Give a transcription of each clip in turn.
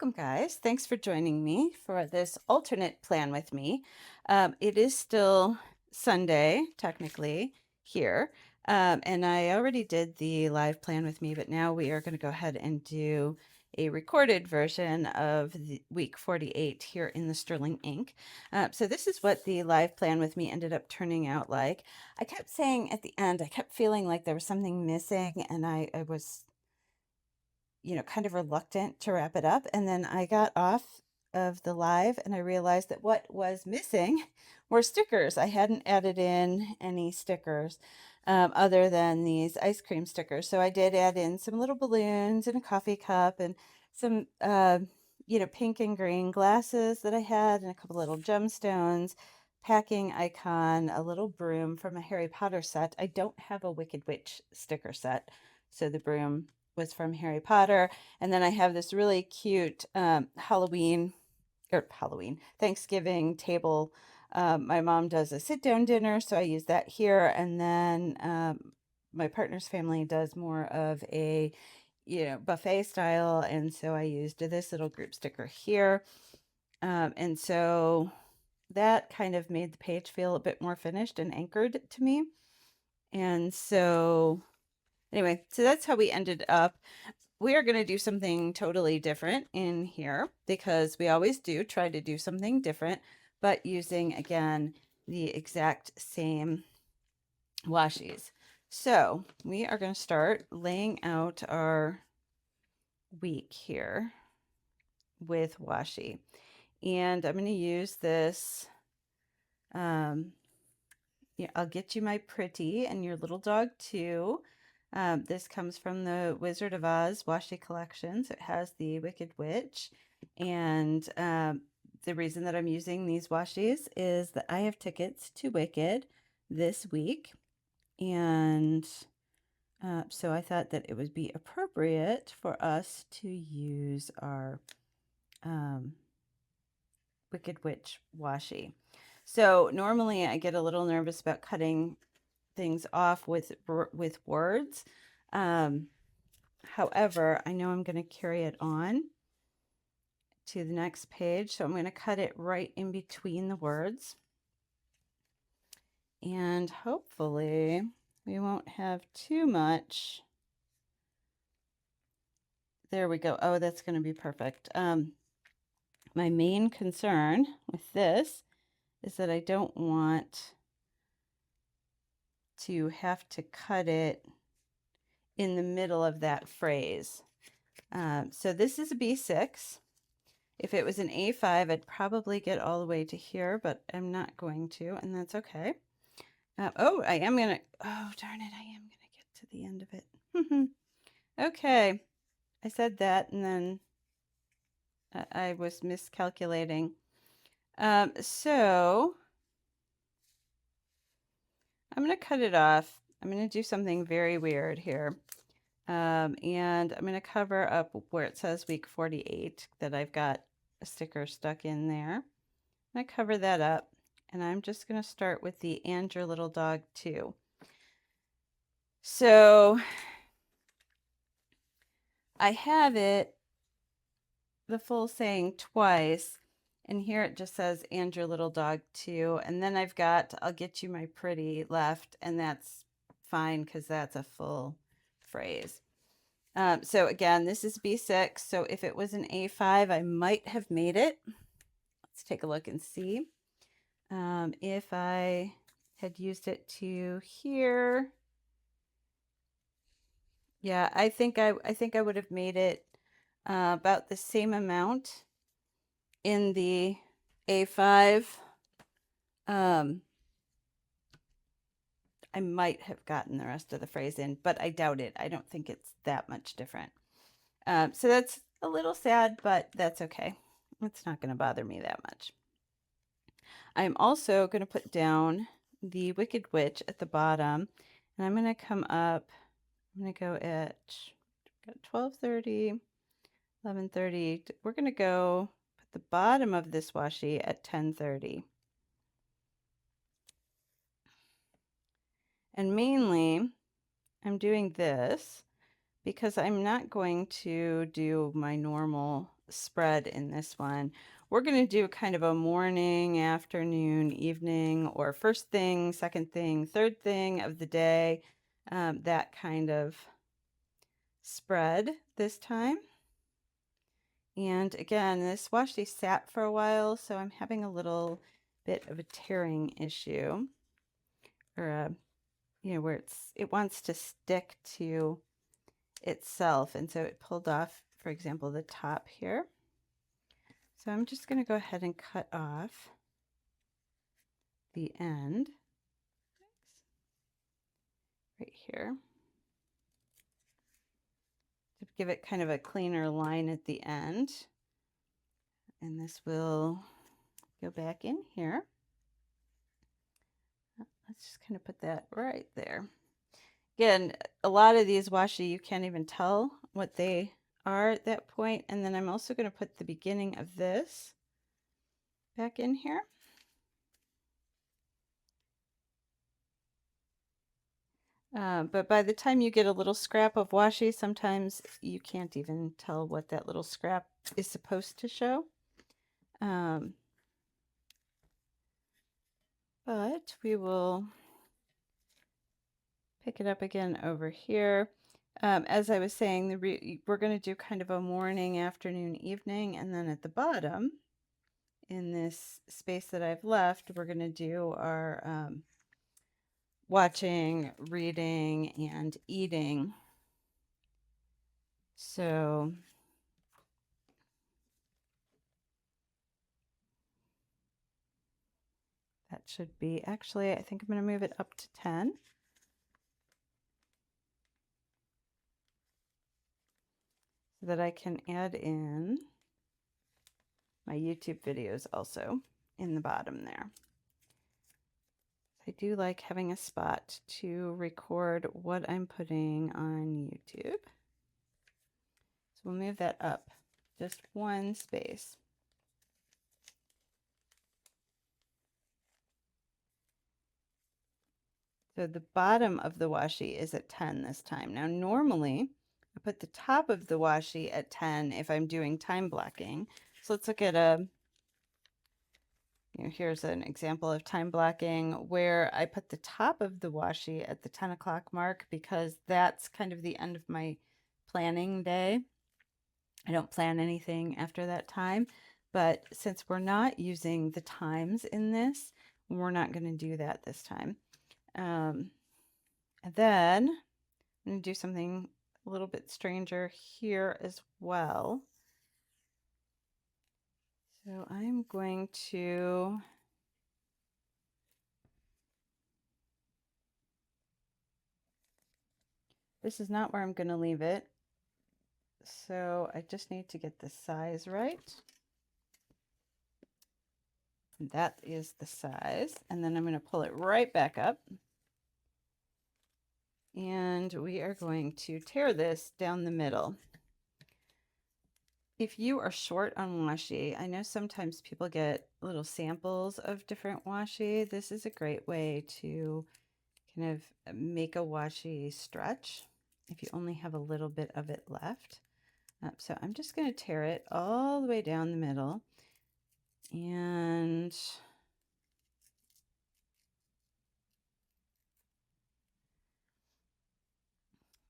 Welcome, guys. Thanks for joining me for this alternate plan with me. It is still Sunday, technically, here. And I already did the live plan with me, but now we are going to go ahead and do a recorded version of the week 48 here in the Sterling Ink. So this is what the live plan with me ended up turning out like. I kept saying at the end, I kept feeling like there was something missing, and I was kind of reluctant to wrap it up. And then I got off of the live and I realized that what was missing were stickers. I hadn't added in any stickers other than these ice cream stickers. So I did add in some little balloons and a coffee cup and some, pink and green glasses that I had and a couple little gemstones, packing icon, a little broom from a Harry Potter set. I don't have a Wicked Witch sticker set, so the broom was from Harry Potter. And then I have this really cute Thanksgiving table. My mom does a sit down dinner, so I use that here. And then my partner's family does more of a buffet style. And so I used this little group sticker here. And so that kind of made the page feel a bit more finished and anchored to me. And so anyway, so that's how we ended up. We are going to do something totally different in here because we always do try to do something different, but using, again, the exact same washies. So we are going to start laying out our week here with washi. And I'm going to use this, I'll get you my pretty and your little dog too. This comes from the Wizard of Oz washi collections. It has the Wicked Witch. And the reason that I'm using these washies is that I have tickets to Wicked this week. And so I thought that it would be appropriate for us to use our Wicked Witch washi. So normally I get a little nervous about cutting things off with words. However, I know I'm going to carry it on to the next page, so I'm going to cut it right in between the words. And hopefully we won't have too much. There we go. Oh, that's going to be perfect. My main concern with this is that I don't want to have to cut it in the middle of that phrase. So this is a B6. If it was an A5, I'd probably get all the way to here, but I'm not going to, and that's okay. I am going to, oh, darn it, I am going to get to the end of it. Okay, I said that, and then I was miscalculating. So I'm going to cut it off. I'm going to do something very weird here. And I'm going to cover up where it says week 48 that I've got a sticker stuck in there. I'm going to cover that up, and I'm just going to start with the and your little dog too. So I have it, the full saying twice, and here it just says and your little dog too. And then I've got I'll get you my pretty left, and that's fine because that's a full phrase. So again, this is B6. So if it was an A5, I might have made it. Let's take a look and see. If I had used it to here, yeah, I think I would have made it about the same amount in the A5. I might have gotten the rest of the phrase in, but I doubt it. I don't think it's that much different. So that's a little sad, but that's okay. It's not going to bother me that much. I'm also going to put down the Wicked Witch at the bottom, and I'm going to come up. I'm going to go at 12:30, 11:30. We're going to go put the bottom of this washi at 10:30. And mainly, I'm doing this because I'm not going to do my normal spread in this one. We're going to do kind of a morning, afternoon, evening, or first thing, second thing, third thing of the day, that kind of spread this time. And again, this washi sat for a while, so I'm having a little bit of a tearing issue, or a, where it wants to stick to itself, and so it pulled off, for example, the top here. So I'm just going to go ahead and cut off the end right here to give it kind of a cleaner line at the end. And this will go back in here. Let's just kind of put that right there. Again, a lot of these washi, you can't even tell what they are at that point. And then I'm also going to put the beginning of this back in here. But by the time you get a little scrap of washi, sometimes you can't even tell what that little scrap is supposed to show. But we will pick it up again over here. As I was saying, we're going to do kind of a morning, afternoon, evening, and then at the bottom, in this space that I've left, we're going to do our watching, reading, and eating. So that should be, actually, I think I'm going to move it up to 10. So that I can add in my YouTube videos also in the bottom there. I do like having a spot to record what I'm putting on YouTube. So we'll move that up just one space. So the bottom of the washi is at 10 this time. Now normally I put the top of the washi at 10 if I'm doing time blocking. So let's look at here's an example of time blocking where I put the top of the washi at the 10 o'clock mark because that's kind of the end of my planning day. I don't plan anything after that time, but since we're not using the times in this, we're not going to do that this time. And then I'm going to do something a little bit stranger here as well. So I'm going to this is not where I'm going to leave it. So I just need to get the size right. That is the size. And then I'm going to pull it right back up. And we are going to tear this down the middle. If you are short on washi, I know sometimes people get little samples of different washi. This is a great way to kind of make a washi stretch if you only have a little bit of it left. So I'm just going to tear it all the way down the middle. And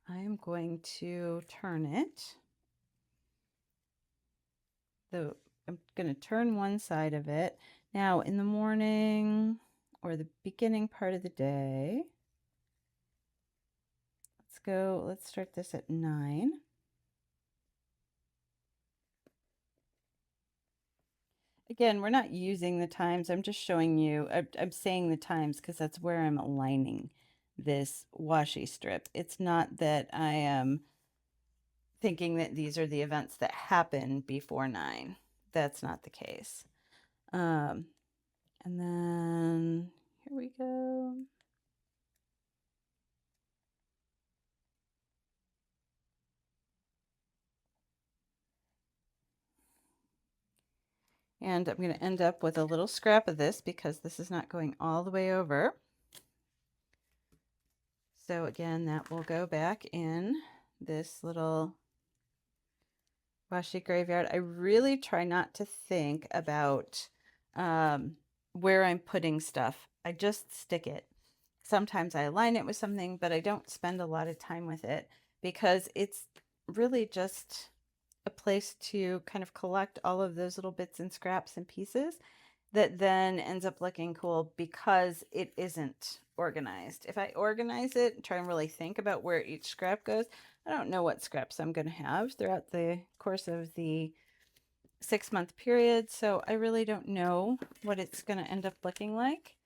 I am going to turn it. I'm going to turn one side of it. Now in the morning or the beginning part of the day, let's start this at 9. Again, we're not using the times. I'm just showing you, I'm saying the times because that's where I'm aligning this washi strip. It's not that I am thinking that these are the events that happen before 9. That's not the case. And then here we go. And I'm going to end up with a little scrap of this because this is not going all the way over. So again, that will go back in this little Washi graveyard. I really try not to think about um, where I'm putting stuff. I just stick it. Sometimes I align it with something, but I don't spend a lot of time with it because it's really just a place to kind of collect all of those little bits and scraps and pieces that then ends up looking cool because it isn't organized. If I organize it and try and really think about where each scrap goes, I don't know what scraps I'm going to have throughout the course of the 6-month period. So I really don't know what it's going to end up looking like.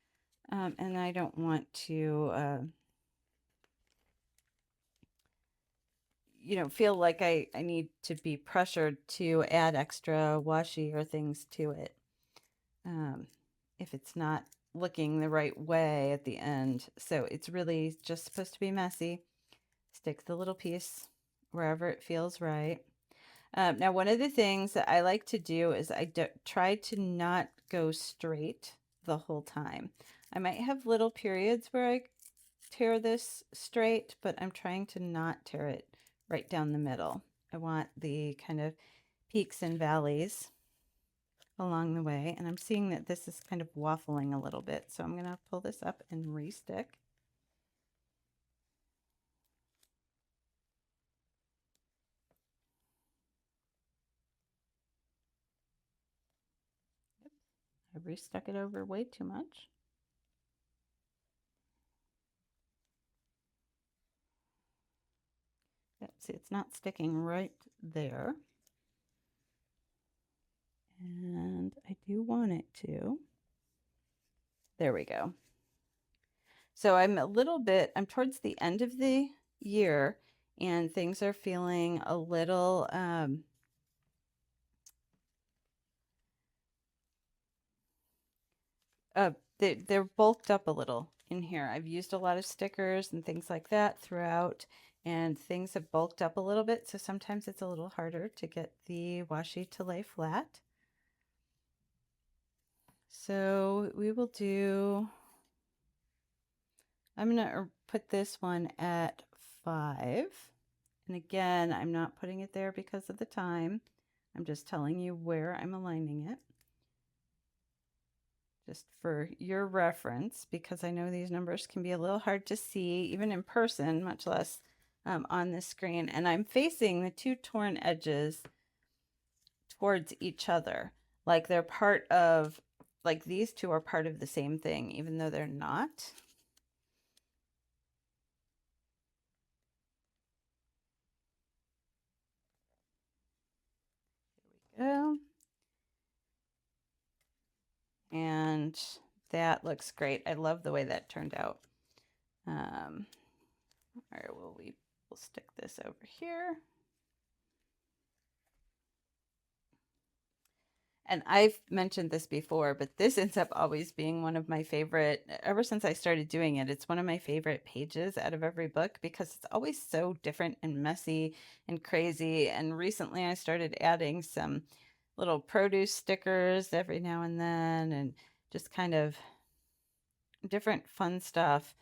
And I don't want to, feel like I need to be pressured to add extra washi or things to it. If it's not looking the right way at the end. So it's really just supposed to be messy. Stick the little piece wherever it feels right. Now, one of the things that I like to do is try to not go straight the whole time. I might have little periods where I tear this straight, but I'm trying to not tear it right down the middle. I want the kind of peaks and valleys along the way, and I'm seeing that this is kind of waffling a little bit, so I'm going to pull this up and restick. I restuck it over way too much. See, it's not sticking right there. And I do want it to. There we go. So I'm towards the end of the year and things are feeling a little, they're bulked up a little in here. I've used a lot of stickers and things like that throughout, and things have bulked up a little bit. So sometimes it's a little harder to get the washi to lay flat. So I'm going to put this one at 5. And again, I'm not putting it there because of the time. I'm just telling you where I'm aligning it. Just for your reference, because I know these numbers can be a little hard to see, even in person, much less on the screen. And I'm facing the two torn edges towards each other. Like they're like these two are part of the same thing, even though they're not. There we go. And that looks great. I love the way that turned out. Where will we'll stick this over here. And I've mentioned this before, but this ends up always being one of my favorite, ever since I started doing it, it's one of my favorite pages out of every book because it's always so different and messy and crazy. And recently I started adding some little produce stickers every now and then and just kind of different fun stuff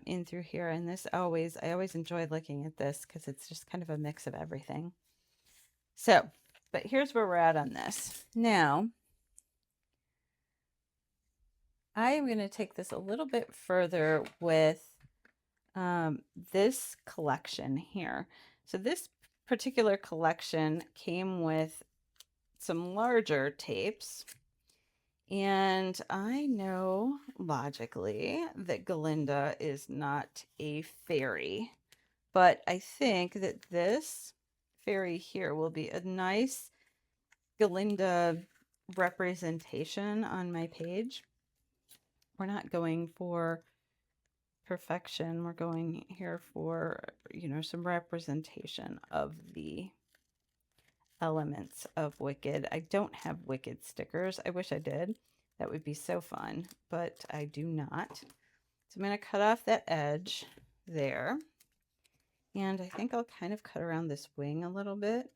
in through here. And I always enjoy looking at this because it's just kind of a mix of everything. So, but here's where we're at on this. Now, I am going to take this a little bit further with this collection here. So this particular collection came with some larger tapes. And I know logically that Galinda is not a fairy, but I think that this fairy here will be a nice Galinda representation on my page. We're not going for perfection. We're going here for, some representation of the elements of Wicked. I don't have Wicked stickers. I wish I did. That would be so fun, but I do not. So I'm going to cut off that edge there. And I think I'll kind of cut around this wing a little bit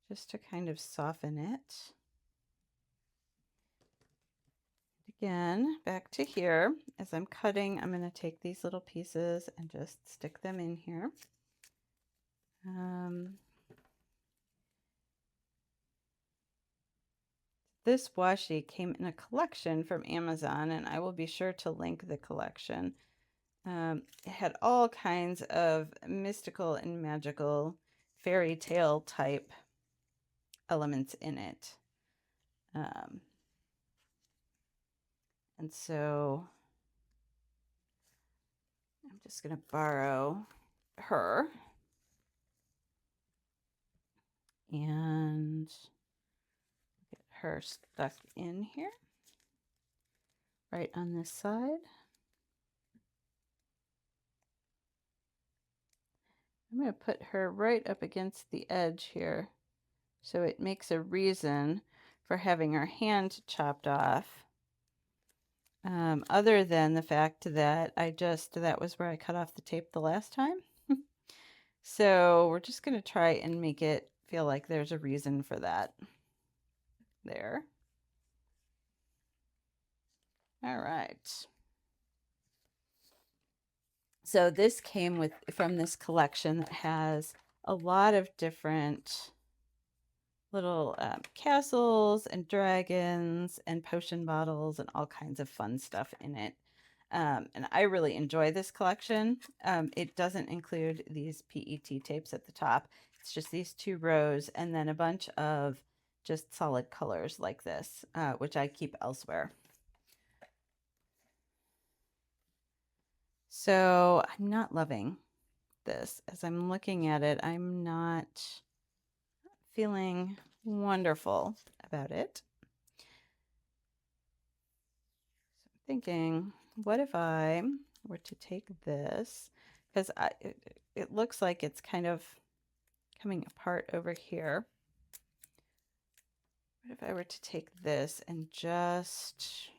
just to kind of soften it. Again, back to here. As I'm cutting, I'm going to take these little pieces and just stick them in here. this washi came in a collection from Amazon, and I will be sure to link the collection. It had all kinds of mystical and magical fairy tale type elements in it. And so I'm just going to borrow her and get her stuck in here, right on this side. I'm going to put her right up against the edge here, so it makes a reason for having her hand chopped off. Other than the fact that that was where I cut off the tape the last time. So we're just going to try and make it feel like there's a reason for that. There. All right. So this came from this collection that has a lot of different little castles and dragons and potion bottles and all kinds of fun stuff in it. And I really enjoy this collection. It doesn't include these PET tapes at the top. It's just these 2 rows and then a bunch of just solid colors like this, which I keep elsewhere. So I'm not loving this. As I'm looking at it, I'm not feeling wonderful about it. So I'm thinking, what if I were to take this, because it looks like it's kind of coming apart over here. What if I were to take this and just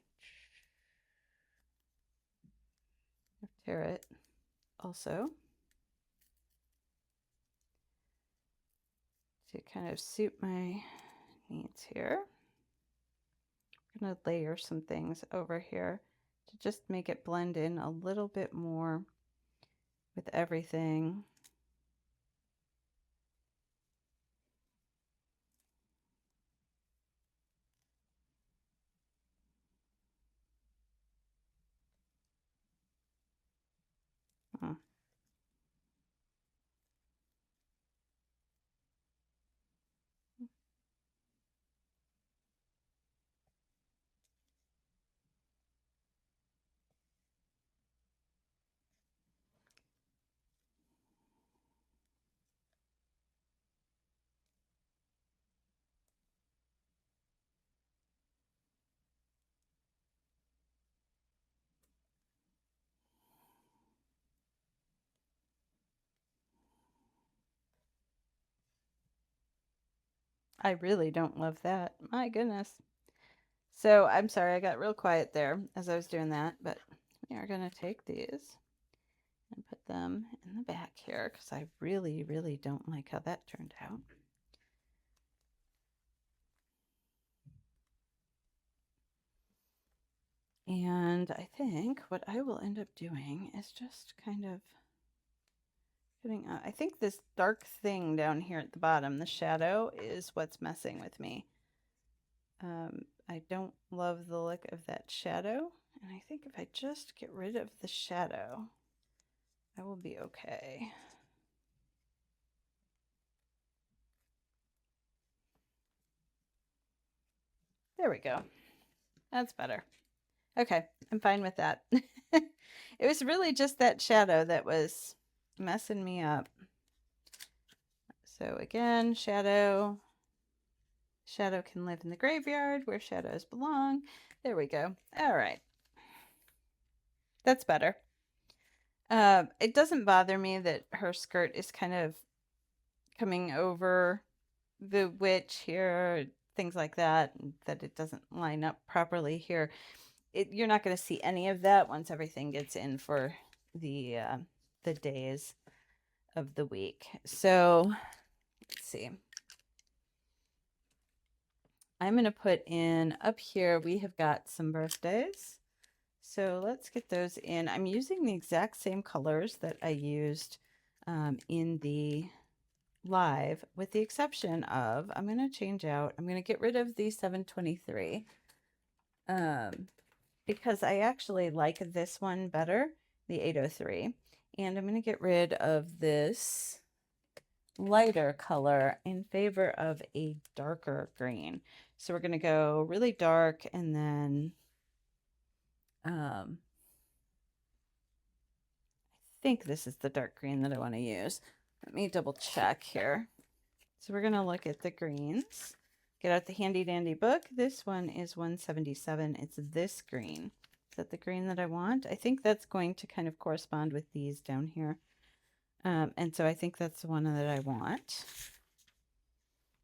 tear it also to kind of suit my needs here? I'm going to layer some things over here to just make it blend in a little bit more with everything. Hmm. I really don't love that. My goodness. So I'm sorry, I got real quiet there as I was doing that, but we are going to take these and put them in the back here because I really, really don't like how that turned out. And I think what I will end up doing is just kind of putting, I think this dark thing down here at the bottom, the shadow, is what's messing with me. I don't love the look of that shadow, and I think if I just get rid of the shadow, I will be okay. There we go. That's better. Okay, I'm fine with that. It was really just that shadow that was messing me up. So again, shadow can live in the graveyard where shadows belong. There we go. All right. That's better. It doesn't bother me that her skirt is kind of coming over the witch here, things like that, and that it doesn't line up properly here. You're not going to see any of that once everything gets in for the days of the week. So let's see. I'm going to put in up here, we have got some birthdays. So let's get those in. I'm using the exact same colors that I used in the live, with the exception of, I'm going to change out, I'm going to get rid of the 723 because I actually like this one better, the 803. And I'm going to get rid of this lighter color in favor of a darker green. So we're going to go really dark and then I think this is the dark green that I want to use. Let me double check here. So we're going to look at the greens. Get out the handy dandy book. This one is 177. It's this green. Is that the green that I want? I think that's going to kind of correspond with these down here. And so I think that's the one that I want.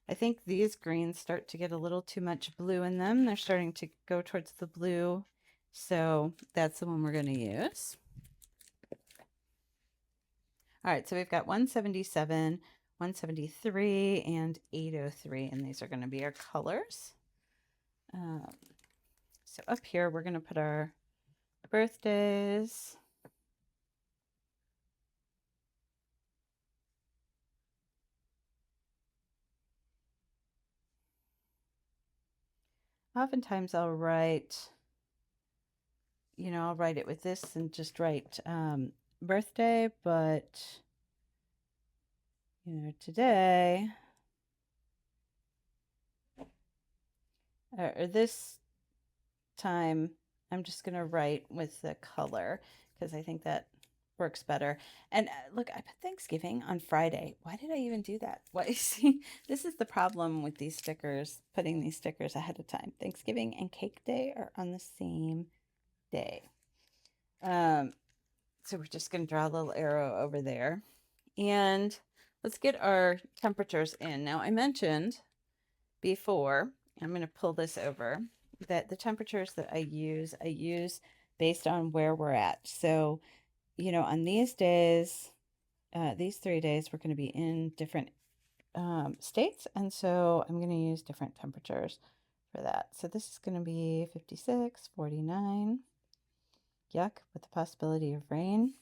I think these greens start to get a little too much blue in them. They're starting to go towards the blue. So that's the one we're going to use. All right, so we've got 177, 173, and 803, and these are going to be our colors. So up here, we're going to put our birthdays. Oftentimes I'll write, I'll write it with this and just write birthday, but, today, or this time, I'm just going to write with the color because I think that works better. And look, I put Thanksgiving on Friday. Why did I even do that? Why? See, this is the problem with these stickers, putting these stickers ahead of time. Thanksgiving and Cake Day are on the same day. So we're just going to draw a little arrow over there. And let's get our temperatures in. Now, I mentioned before, I'm going to pull this over, that the temperatures that I use based on where we're at. So, on these days, these 3 days, we're going to be in different states. And so I'm going to use different temperatures for that. So this is going to be 56, 49. Yuck, with the possibility of rain.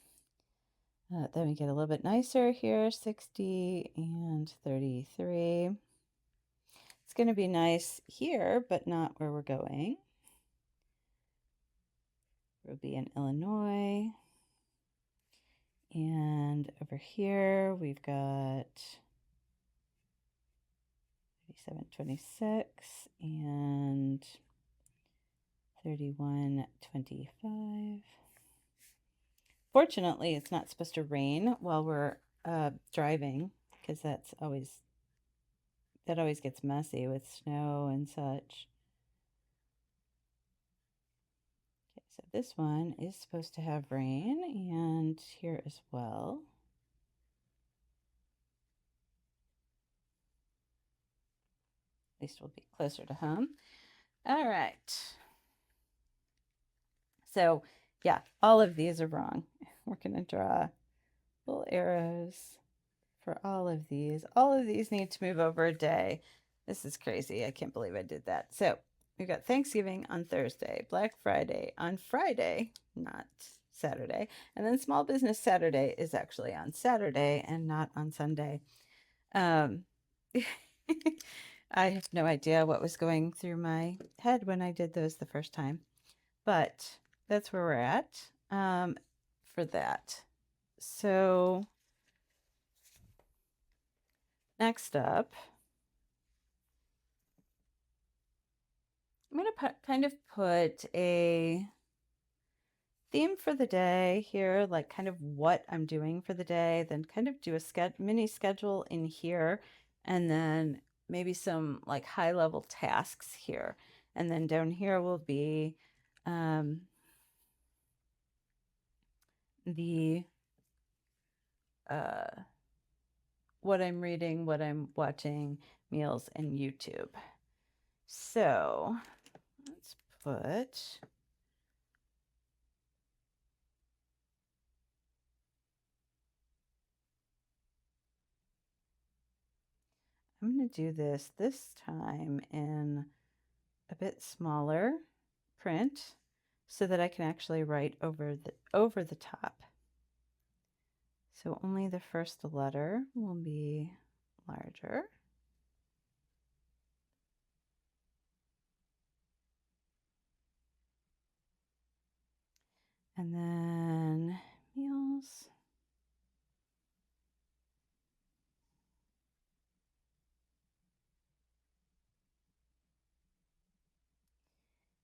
Then we get a little bit nicer here, 60 and 33. It's going to be nice here, but not where we're going. We'll be in Illinois. And over here, we've got 37.26 and 31.25. Fortunately, it's not supposed to rain while we're driving, because that always gets messy with snow and such. Okay, so this one is supposed to have rain, and here as well. At least we'll be closer to home. All right. So yeah, all of these are wrong. We're going to draw little arrows for all of these. All of these need to move over a day. This is crazy. I can't believe I did that. So we've got Thanksgiving on Thursday, Black Friday on Friday, not Saturday. And then Small Business Saturday is actually on Saturday and not on Sunday. I have no idea what was going through my head when I did those the first time. But that's where we're at for that. So next up, I'm going to kind of put a theme for the day here, like kind of what I'm doing for the day, then kind of do a mini schedule in here, and then maybe some like high level tasks here. And then down here will be the what I'm reading, what I'm watching, meals, and YouTube. So let's put I'm going to do this time in a bit smaller print so that I can actually write over the top. So only the first letter will be larger. And then meals.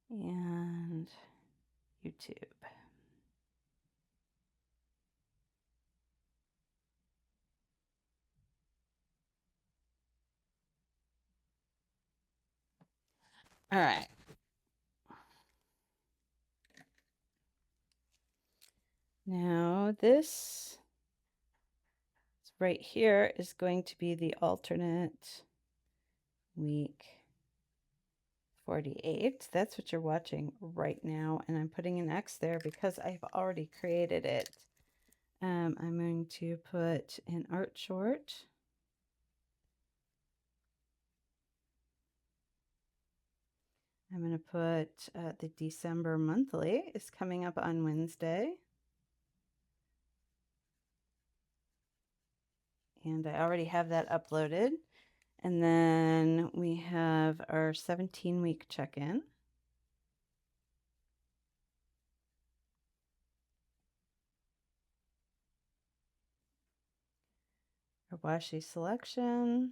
And YouTube. All right. Now this right here is going to be the alternate week 48. That's what you're watching right now. And I'm putting an X there because I've already created it. I'm going to put an art short. I'm going to put the December monthly is coming up on Wednesday. And I already have that uploaded. And then we have our 17-week check-in. Our Washi selection.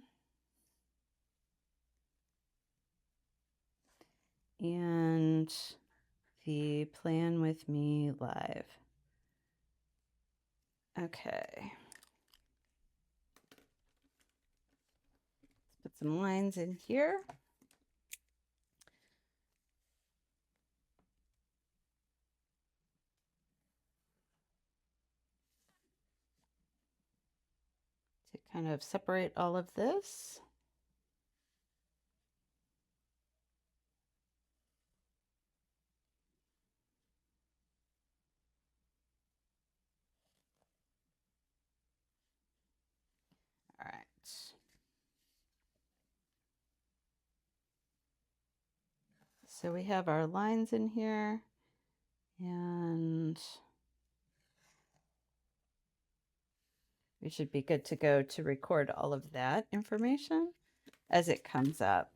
And the Plan With Me live. Okay. Let's put some lines in here. To kind of separate all of this. All right. So we have our lines in here, and we should be good to go to record all of that information as it comes up.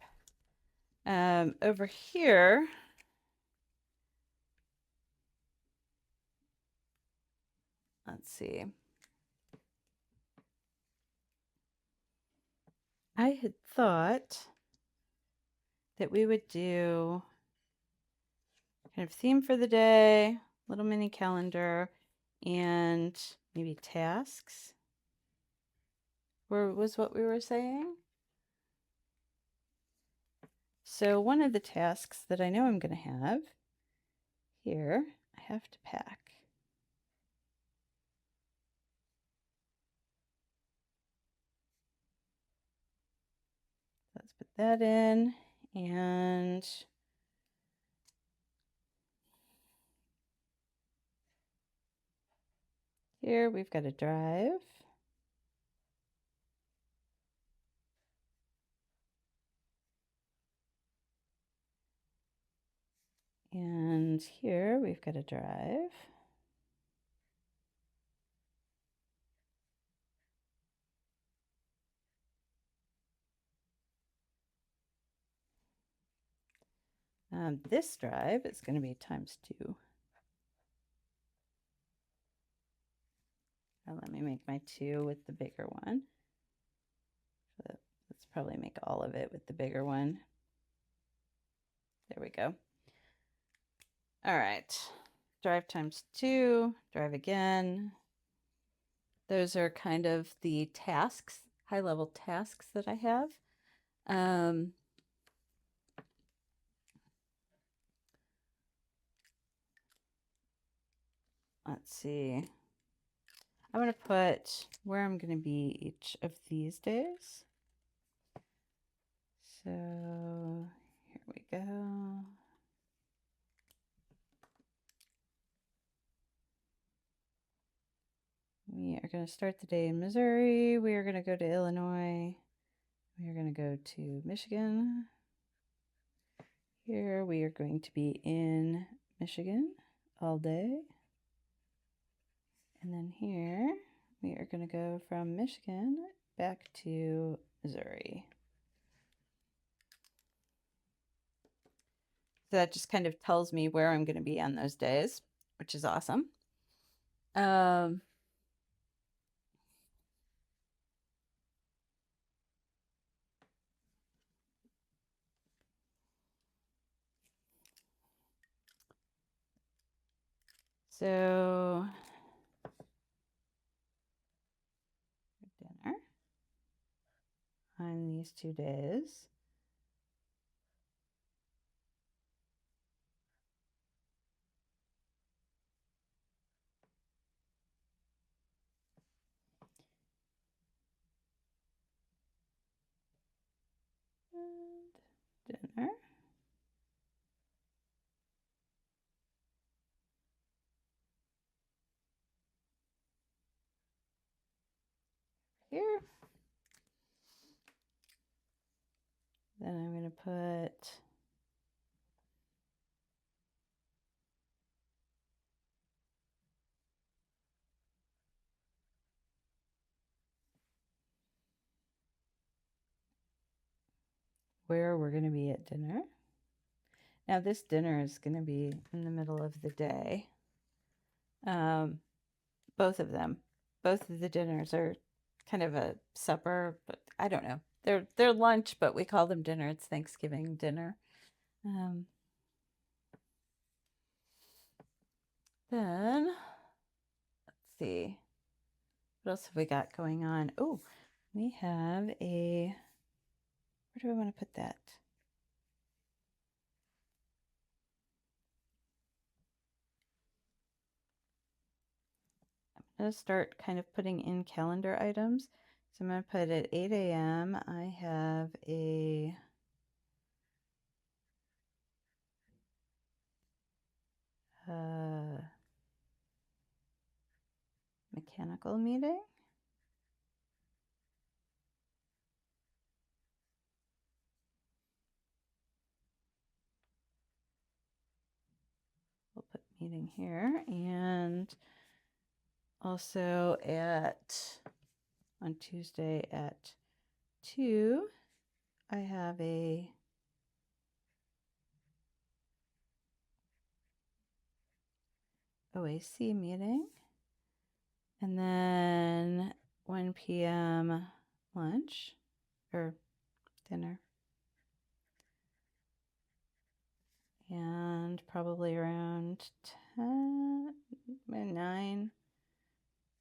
Over here, let's see. I had thought that we would do kind of theme for the day, little mini calendar, and maybe tasks. Was what we were saying. So one of the tasks that I know I'm going to have here, I have to pack. Let's put that in, and here we've got a drive. And here we've got a drive. This drive is going to be ×2. Now let me make my 2 with the bigger one. Let's probably make all of it with the bigger one. There we go. All right. Drive ×2, drive again. Those are kind of the tasks, high-level tasks that I have. Let's see. I'm going to put where I'm going to be each of these days. So here we go. We are going to start the day in Missouri. We are going to go to Illinois. We are going to go to Michigan. Here we are going to be in Michigan all day. And then here we are going to go from Michigan back to Missouri. So that just kind of tells me where I'm going to be on those days, which is awesome. So dinner on these 2 days. And dinner. Here. Then I'm going to put where we're going to be at dinner. Now this dinner is going to be in the middle of the day. Both of them. Both of the dinners are kind of a supper, but I don't know. They're lunch, but we call them dinner. It's Thanksgiving dinner. Then let's see. What else have we got going on? Oh, we have a, where do I want to put that? I'm going to start kind of putting in calendar items. So I'm going to put at 8 a.m. I have a mechanical meeting. We'll put meeting here, and also on Tuesday at 2, I have a OAC meeting, and then 1 p.m. lunch or dinner, and probably around 9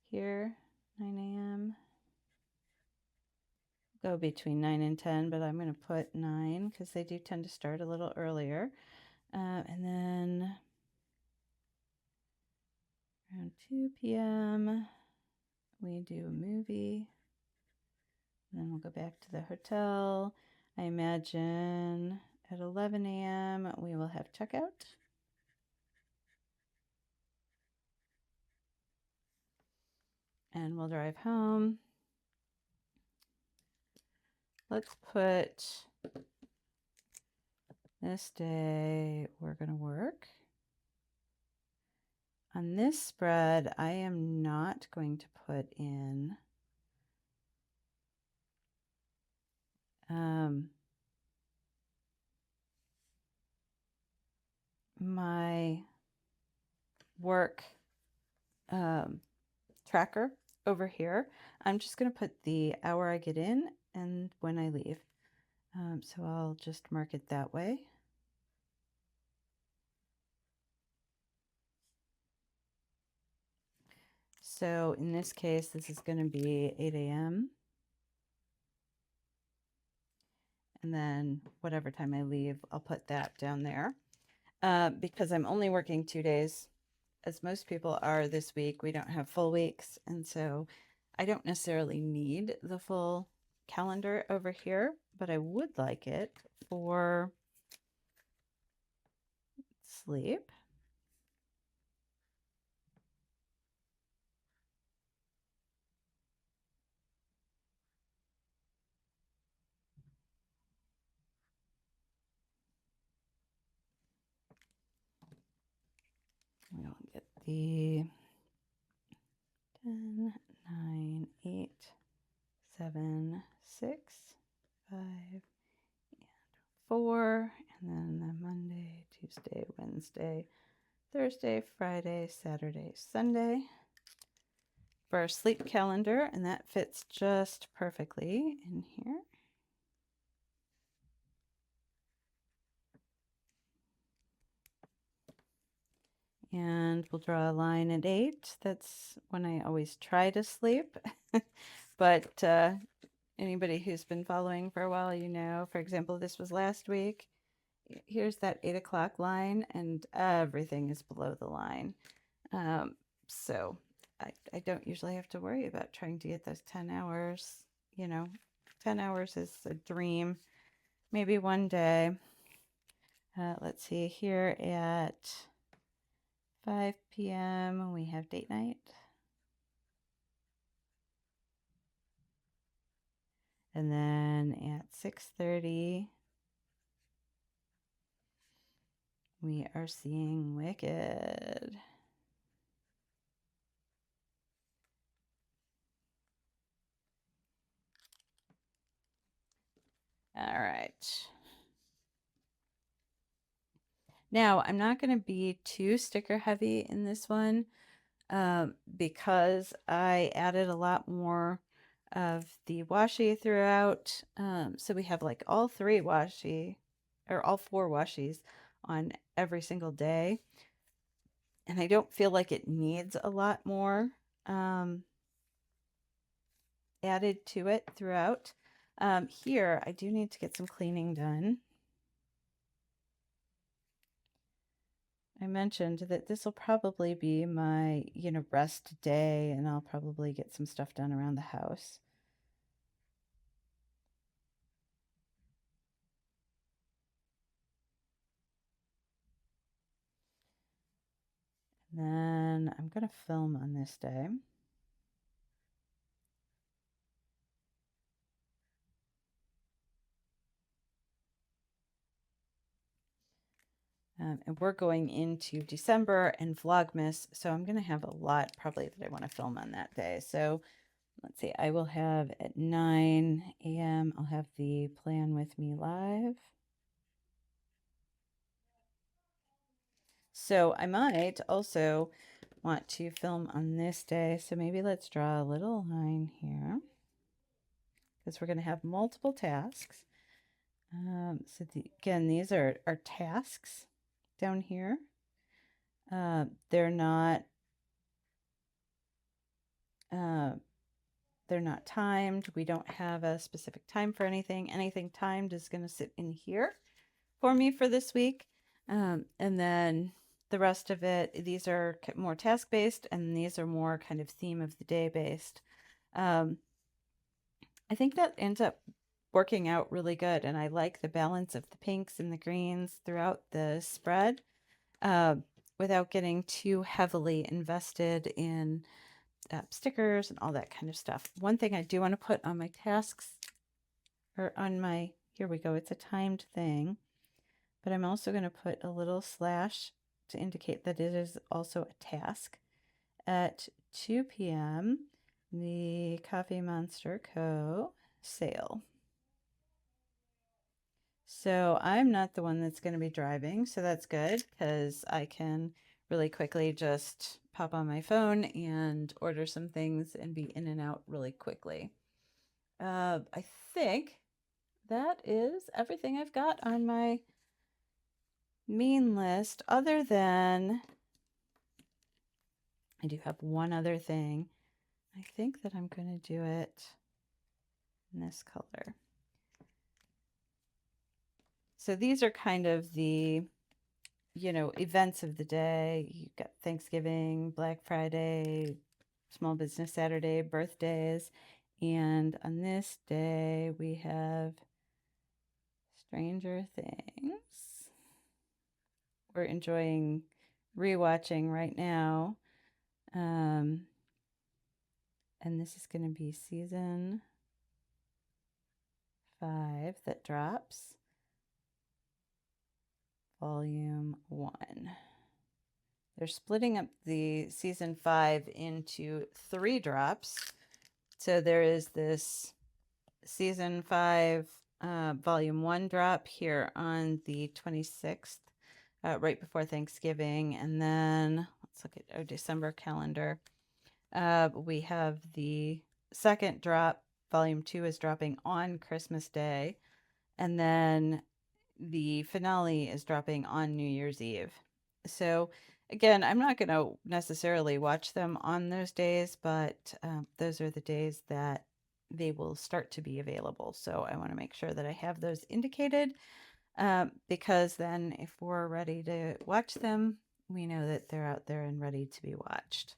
here, 9 a.m. Go between 9 and 10, but I'm going to put 9 because they do tend to start a little earlier. And then around 2 p.m., we do a movie. And then we'll go back to the hotel. I imagine at 11 a.m. we will have checkout. And we'll drive home. Let's put this day we're going to work. On this spread, I am not going to put in my work tracker over here. I'm just going to put the hour I get in and when I leave. So I'll just mark it that way. So in this case, this is going to be 8 a.m. And then whatever time I leave, I'll put that down there. Because I'm only working 2 days, as most people are this week. We don't have full weeks. And so I don't necessarily need the full calendar over here, but I would like it for sleep. We'll get the 10, 9, 8, 7, 6, 5, and 4, and then the Monday, Tuesday, Wednesday, Thursday, Friday, Saturday, Sunday for our sleep calendar, and that fits just perfectly in here. And we'll draw a line at 8. That's when I always try to sleep. But anybody who's been following for a while, you know, for example, this was last week. Here's that 8 o'clock line, and everything is below the line. So I don't usually have to worry about trying to get those 10 hours. You know, 10 hours is a dream. Maybe one day. Let's see, here at 5 p.m. we have date night. And then at 6:30 we are seeing Wicked. All right. Now, I'm not going to be too sticker heavy in this one because I added a lot more of the washi throughout. So we have like all 3 washi, or all 4 washis on every single day. And I don't feel like it needs a lot more added to it throughout. Here, I do need to get some cleaning done. I mentioned that this will probably be my, rest day, and I'll probably get some stuff done around the house. And then I'm going to film on this day. And we're going into December and Vlogmas, so I'm going to have a lot probably that I want to film on that day. So let's see, I will have at 9 a.m., I'll have the Plan With Me live. So I might also want to film on this day. So maybe let's draw a little line here because we're going to have multiple tasks. Again, these are tasks down here. They're not timed. We don't have a specific time for anything. Anything timed is going to sit in here for me for this week. And then the rest of it, these are more task-based, and these are more kind of theme of the day based. I think that ends up working out really good, and I like the balance of the pinks and the greens throughout the spread without getting too heavily invested in stickers and all that kind of stuff. One thing I do want to put on my tasks, or on my, here we go, it's a timed thing, but I'm also going to put a little slash to indicate that it is also a task. At 2 p.m., the Coffee Monster Co. sale. So I'm not the one that's going to be driving, so that's good because I can really quickly just pop on my phone and order some things and be in and out really quickly. I think that is everything I've got on my main list, other than I do have one other thing. I think that I'm going to do it in this color. So these are kind of the, events of the day. You've got Thanksgiving, Black Friday, Small Business Saturday, birthdays. And on this day, we have Stranger Things. We're enjoying rewatching right now. And this is going to be season 5 that drops. Volume 1. They're splitting up the season 5 into 3 drops. So there is this season 5, volume 1 drop here on the 26th, right before Thanksgiving. And then let's look at our December calendar. We have the second drop, volume 2 is dropping on Christmas Day. And then the finale is dropping on New Year's Eve. So, again, I'm not going to necessarily watch them on those days, but those are the days that they will start to be available. So, I want to make sure that I have those indicated because then if we're ready to watch them, we know that they're out there and ready to be watched.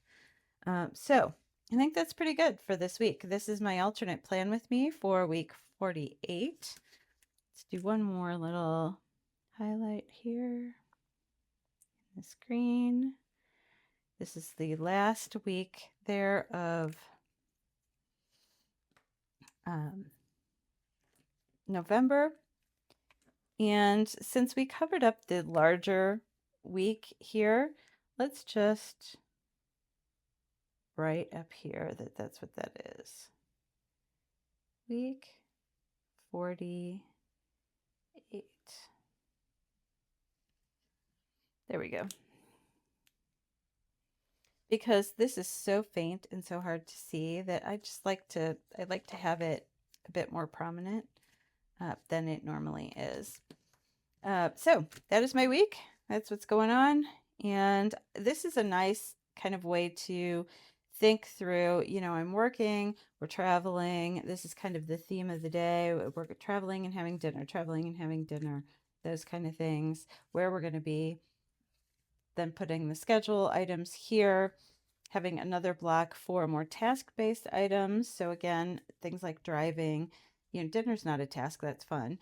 So, I think that's pretty good for this week. This is my alternate plan with me for week 48. Let's do one more little highlight here. The screen. This is the last week there of November. And since we covered up the larger week here, let's just write up here that that's what that is. Week 48. There we go. Because this is so faint and so hard to see that I like to have it a bit more prominent than it normally is. So that is my week. That's what's going on. And this is a nice kind of way to think through, I'm working, we're traveling. This is kind of the theme of the day. We're traveling and having dinner, those kind of things, where we're going to be. Then putting the schedule items here, having another block for more task-based items. So again, things like driving, dinner's not a task, that's fun.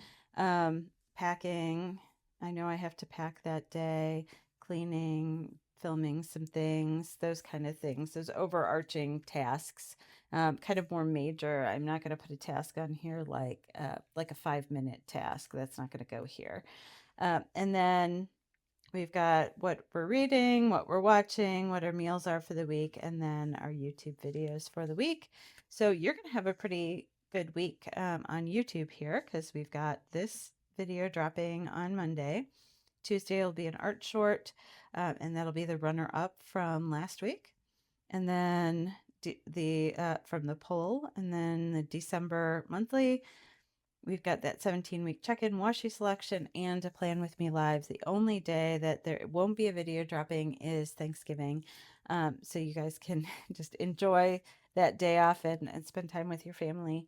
Packing, I know I have to pack that day, cleaning, filming some things, those kind of things, those overarching tasks, kind of more major. I'm not going to put a task on here like a 5-minute task. That's not going to go here. And then we've got what we're reading, what we're watching, what our meals are for the week, and then our YouTube videos for the week. So you're going to have a pretty good week on YouTube here because we've got this video dropping on Monday. Tuesday will be an art short, and that'll be the runner-up from last week. And then from the poll, and then the December monthly. We've got that 17-week check-in Washi selection and a Plan With Me Live. The only day that there won't be a video dropping is Thanksgiving. So you guys can just enjoy that day off and spend time with your family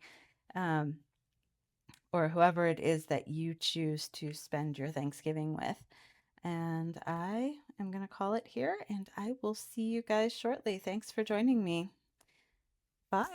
or whoever it is that you choose to spend your Thanksgiving with. And I am going to call it here, and I will see you guys shortly. Thanks for joining me. Bye.